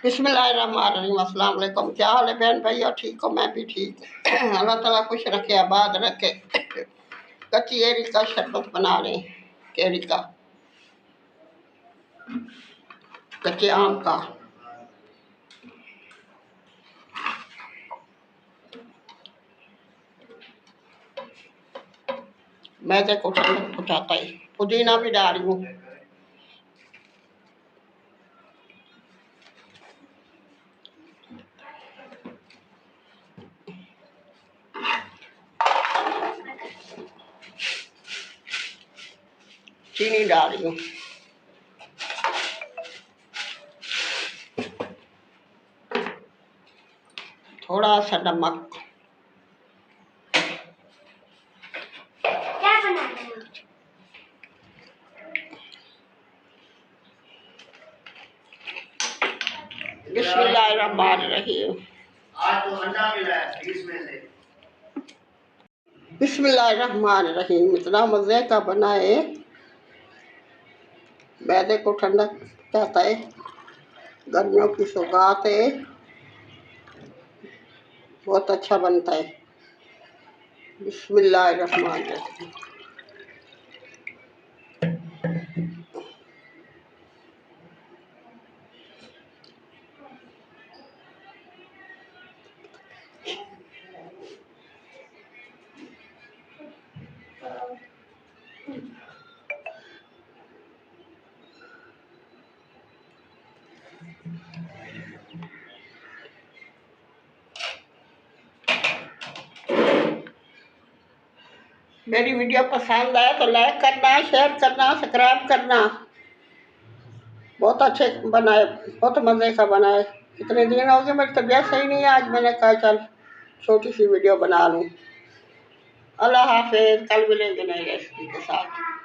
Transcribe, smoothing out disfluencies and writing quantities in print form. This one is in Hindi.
बिस्मिल्लाहिर्रहमानिर्रहीम। अस्सलाम वालेकुम। क्या हाल है बहन भैया? ठीक हो? मैं भी ठीक हूँ। अल्लाह ताला खुश रखे, आबाद रखे। कच्ची एरी का शरबत बना लें, केरी का, कच्चे आम का। मैदे को ठंडक पहुँचाता है। पुदीना भी डाल रही हूँ। चीनी डाल रही हूँ। थोड़ा सा नमक। क्या बनाना है? बिस्मिल्लाहिर्रहमानिर्रहीम। आज तो अंडा मिला है 20 में से। बिस्मिल्लाहिर्रहमानिर्रहीम। इतना मज़े का बना है, मैदे को ठंडा कहता है, गर्मियों की सौगात है, बहुत अच्छा बनता है। बिस्मिल्लाहिर्रहमानिर्रहीम। मेरी वीडियो पसंद आए तो लाइक करना, शेयर करना, सब्सक्राइब करना। बहुत अच्छे बनाए, बहुत मज़े का बनाए। इतने दिन हो गए, मेरी तबीयत सही नहीं है, आज मैंने कहा चल छोटी सी वीडियो बना लूँ। अल्लाह हाफिज़। कल मिलेंगे नई रेसिपी के साथ।